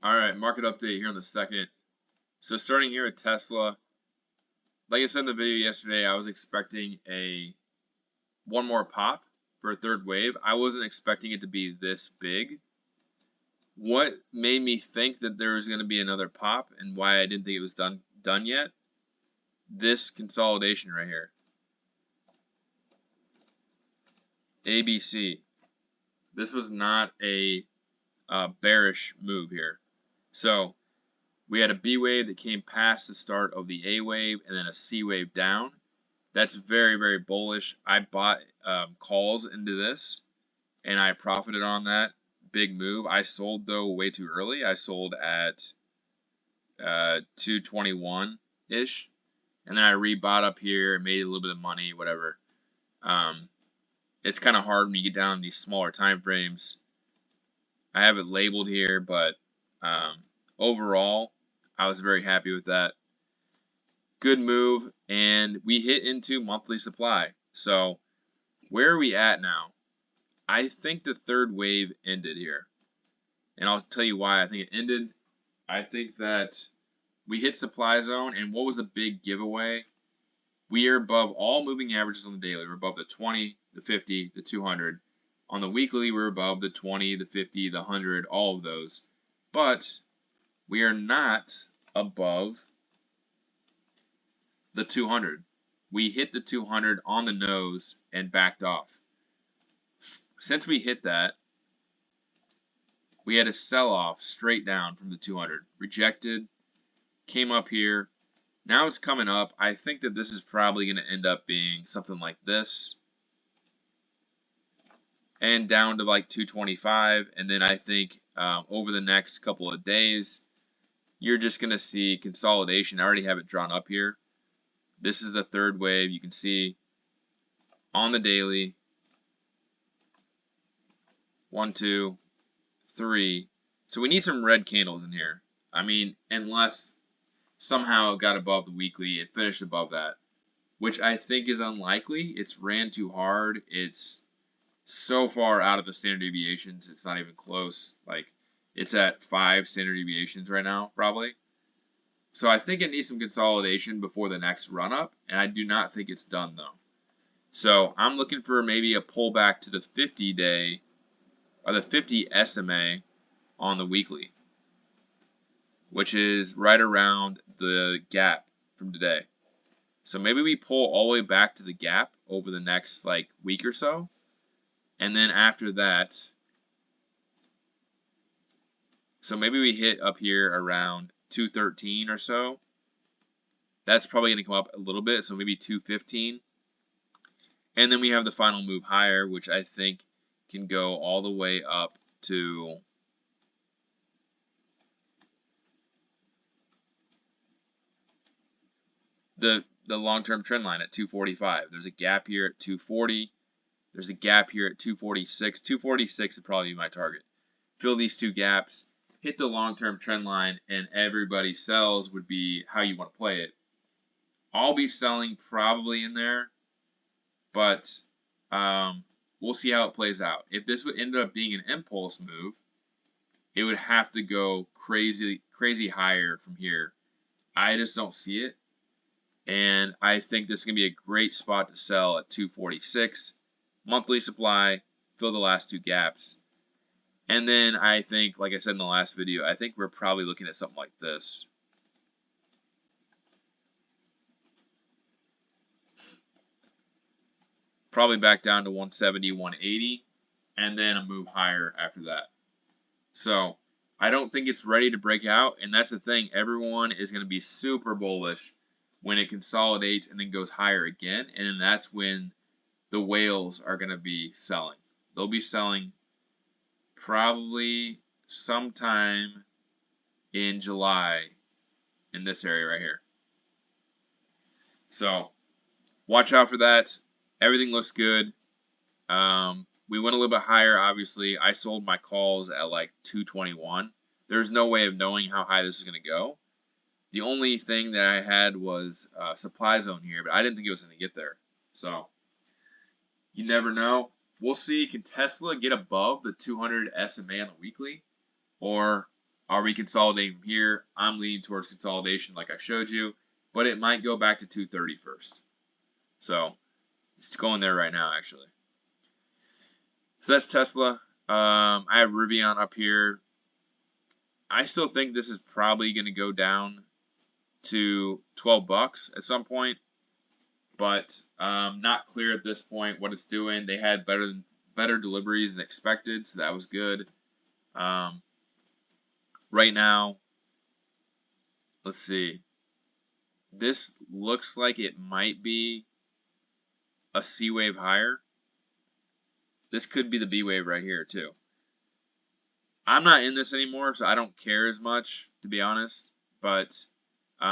All right, market update here on the second. So starting here at Tesla, like I said in the video yesterday, I was expecting one more pop for a third wave. I wasn't expecting it to be this big. What made me think that there was going to be another pop and why I didn't think it was done yet? This consolidation right here. ABC. This was not a bearish move here. So we had a B wave that came past the start of the A wave and then a C wave down. That's very, very bullish. I bought calls into this and I profited on that big move. I sold though way too early. I sold at 221 ish, and then I rebought up here, made a little bit of money, whatever. It's kind of hard when you get down in these smaller time frames. I have it labeled here, but overall, I was very happy with that. Good move, and we hit into monthly supply. So where are we at now? I think the third wave ended here, and I'll tell you why I think it ended. I think that we hit supply zone, and what was the big giveaway? We are above all moving averages on the daily. We're above the 20, the 50, the 200. On the weekly, we're above the 20, the 50, the 100, all of those. But we are not above the 200. We hit the 200 on the nose and backed off. Since we hit that, we had a sell-off straight down from the 200. Rejected, came up here. Now it's coming up. I think that this is probably going to end up being something like this. And down to like 225. And then I think over the next couple of days, you're just going to see consolidation. I already have it drawn up here. This is the third wave. You can see on the daily. 1, 2, 3. So we need some red candles in here. I mean, unless somehow it got above the weekly and finished above that, which I think is unlikely. It's ran too hard. It's so far out of the standard deviations, it's not even close. Like, it's at 5 standard deviations right now, probably. So I think it needs some consolidation before the next run up, and I do not think it's done though. So I'm looking for maybe a pullback to the 50-day or the 50 SMA on the weekly, which is right around the gap from today. So maybe we pull all the way back to the gap over the next like week or so. And then after that, so maybe we hit up here around 213 or so. That's probably going to come up a little bit, so maybe 215. And then we have the final move higher, which I think can go all the way up to the long-term trend line at 245. There's a gap here at 240. There's a gap here at 246. 246 would probably be my target. Fill these two gaps, hit the long-term trend line, and everybody sells would be how you want to play it. I'll be selling probably in there, but we'll see how it plays out. If this would end up being an impulse move, it would have to go crazy higher from here. I just don't see it, and I think this is going to be a great spot to sell at 246. Monthly supply, fill the last two gaps. And then I think, like I said in the last video, I think we're probably looking at something like this. Probably back down to 170, 180, and then a move higher after that. So I don't think it's ready to break out, and that's the thing. Everyone is going to be super bullish when it consolidates and then goes higher again, and then that's when the whales are going to be selling. They'll be selling probably sometime in July in this area right here. So watch out for that. Everything looks good. We went a little bit higher, obviously. I sold my calls at like 221. There's no way of knowing how high this is going to go. The only thing that I had was supply zone here, but I didn't think it was going to get there. So you never know. We'll see. Can Tesla get above the 200 SMA on the weekly? Or Are we consolidating from here? I'm leaning towards consolidation like I showed you, but it might go back to 230 first. So it's going there right now, actually. So that's Tesla. I have Rivian up here. I still think this is probably going to go down to 12 bucks at some point, but not clear at this point what it's doing. They had better deliveries than expected, so that was good. Right now, let's see. This looks like it might be a C wave higher. This could be the B wave right here too. I'm not in this anymore, so I don't care as much, to be honest. But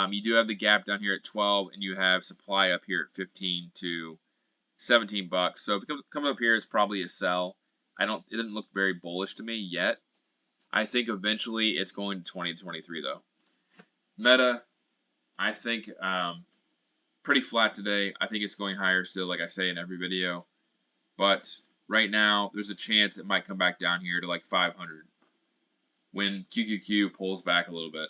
you do have the gap down here at 12, and you have supply up here at 15 to 17 bucks. So if it comes up here, it's probably a sell. It didn't look very bullish to me yet. I think eventually it's going to 20 to 23 though. Meta, I think pretty flat today. I think it's going higher still, like I say in every video. But right now, there's a chance it might come back down here to like 500 when QQQ pulls back a little bit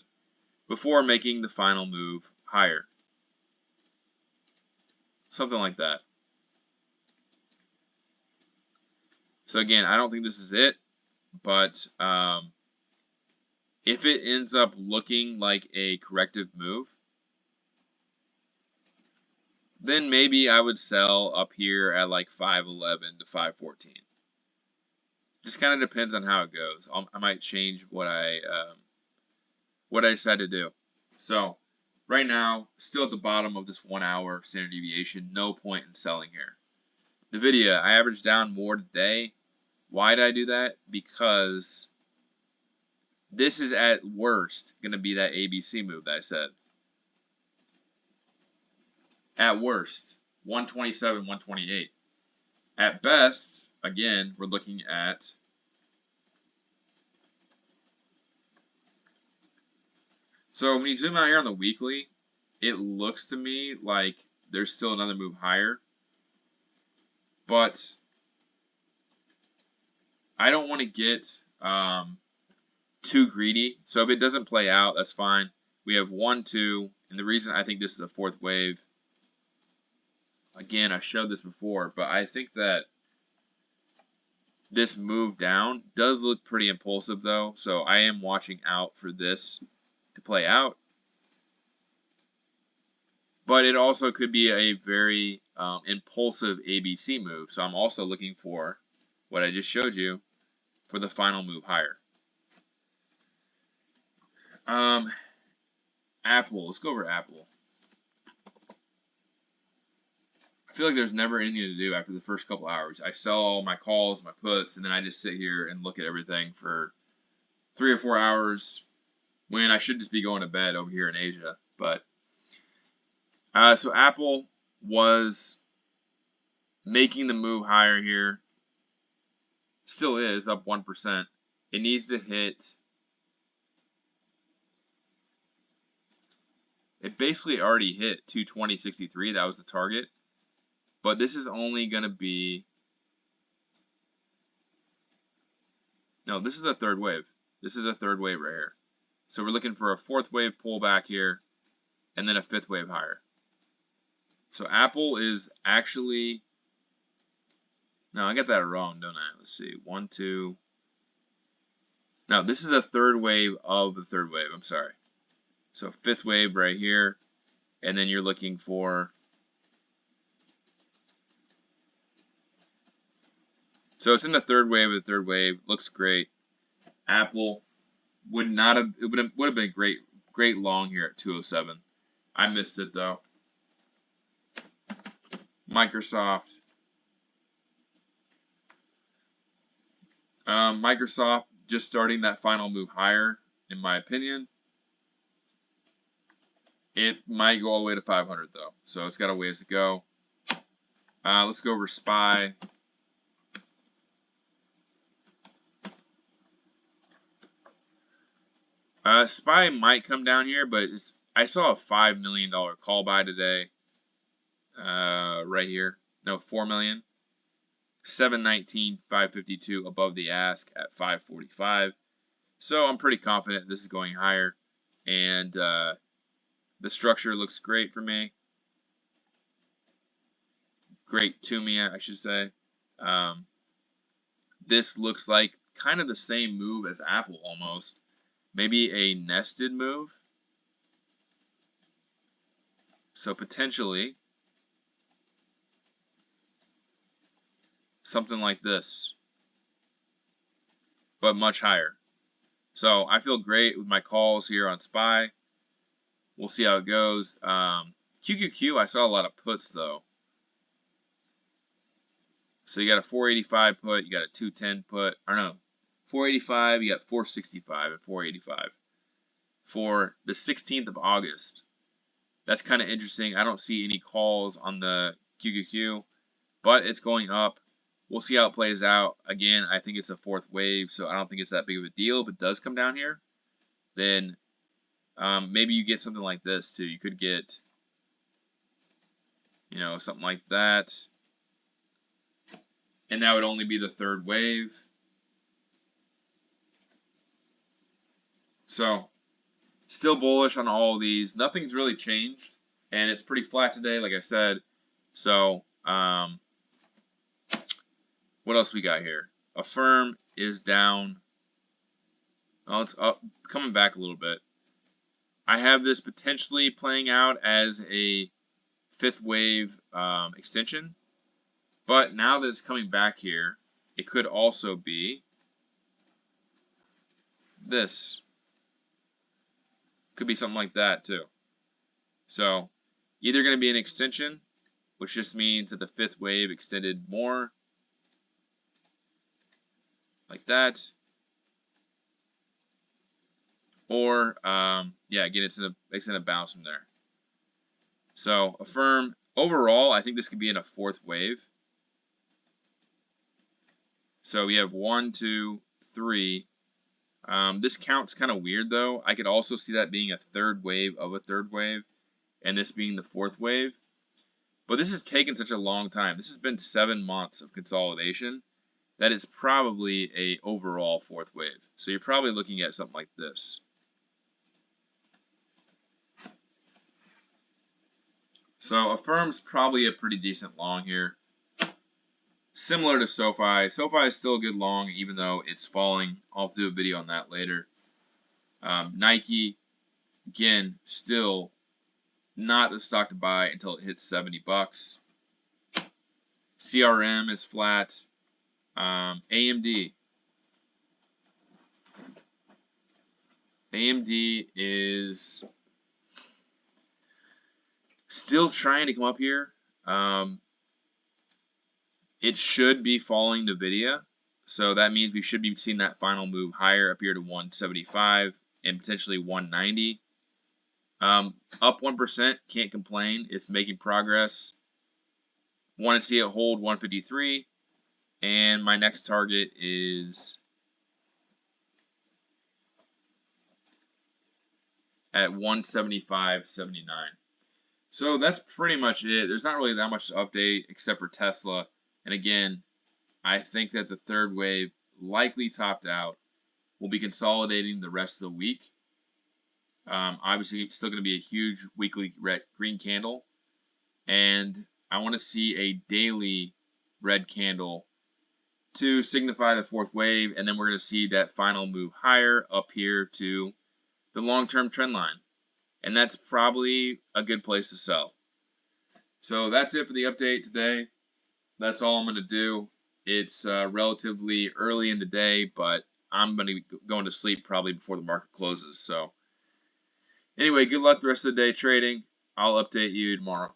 before making the final move higher. Something like that. So again, I don't think this is it, but if it ends up looking like a corrective move, then maybe I would sell up here at like 511 to 514. Just kind of depends on how it goes. I might change what I decide to do. So right now, still at the bottom of this 1 hour standard deviation. No point in selling here. NVIDIA, I averaged down more today. Why did I do that? Because this is at worst going to be that ABC move that I said. At worst, 127, 128. At best, again, we're looking at so when you zoom out here on the weekly, it looks to me like there's still another move higher. But I don't want to get too greedy. So if it doesn't play out, that's fine. We have 1, 2, and the reason I think this is a fourth wave, again, I showed this before, but I think that this move down does look pretty impulsive though, so I am watching out for this to play out. But it also could be a very impulsive ABC move, so I'm also looking for what I just showed you for the final move higher. Apple, let's go over Apple. I feel like there's never anything to do after the first couple hours. I sell all my calls, my puts, and then I just sit here and look at everything for 3 or 4 hours when I should just be going to bed over here in Asia. But so Apple was making the move higher here. Still is up 1%. It needs to hit. It basically already hit 220.63. That was the target. But this is only going to be. No, this is a third wave. This is a third wave right here. So we're looking for a fourth wave pullback here, and then a fifth wave higher. So Apple is actually. No, I got that wrong, don't I? Let's see. 1, 2. No, this is a third wave of the third wave. I'm sorry. So fifth wave right here, and then you're looking for. So it's in the third wave of the third wave. Looks great. Apple would not have. It would have been great long here at 207. I missed it though. Microsoft. Microsoft just starting that final move higher, in my opinion. It might go all the way to 500 though, so it's got a ways to go. Let's go over SPY. SPY might come down here, but I saw a $5 million call buy today. Right here. No, $4 million. 719, 552 above the ask at 545. So I'm pretty confident this is going higher, and the structure looks great for me. Great to me, I should say. Um, this looks like kind of the same move as Apple almost. Maybe a nested move. So potentially something like this, but much higher. So I feel great with my calls here on SPY. We'll see how it goes. QQQ, I saw a lot of puts though. So you got a 485 put, you got a 210 put, or no, 485, you got 465 and 485 for the 16th of August. That's kind of interesting. I don't see any calls on the QQQ, but it's going up. We'll see how it plays out. Again, I think it's a fourth wave, so I don't think it's that big of a deal. If it does come down here, then maybe you get something like this too. You could get, you know, something like that. And that would only be the third wave. So, still bullish on all of these. Nothing's really changed. And it's pretty flat today, like I said. So, what else we got here? Affirm is down. Oh, it's up, coming back a little bit. I have this potentially playing out as a fifth wave extension. But now that it's coming back here, it could also be this. Could be something like that too. So either going to be an extension, which just means that the fifth wave extended more, like that, or yeah, again, it's gonna bounce from there. So Affirm overall, I think this could be in a fourth wave. So we have 1, 2, 3. This count's kind of weird though. I could also see that being a third wave of a third wave, and this being the fourth wave. But this has taken such a long time. This has been 7 months of consolidation that it's probably a overall fourth wave. So you're probably looking at something like this. So Affirm's probably a pretty decent long here. Similar to SoFi. SoFi is still a good long, even though it's falling. I'll do a video on that later. Nike, again, still not the stock to buy until it hits 70 bucks. CRM is flat. AMD. AMD is still trying to come up here. It should be falling NVIDIA, so that means we should be seeing that final move higher up here to 175 and potentially 190. Up 1%, can't complain. It's making progress. Want to see it hold 153, and my next target is at 175.79. So that's pretty much it. There's not really that much to update except for Tesla. And again, I think that the third wave likely topped out. We'll be consolidating the rest of the week. Obviously, it's still going to be a huge weekly red, green candle. And I want to see a daily red candle to signify the fourth wave. And then we're going to see that final move higher up here to the long-term trend line. And that's probably a good place to sell. So that's it for the update today. That's all I'm going to do. It's relatively early in the day, but I'm going to be going to sleep probably before the market closes. So anyway, good luck the rest of the day trading. I'll update you tomorrow.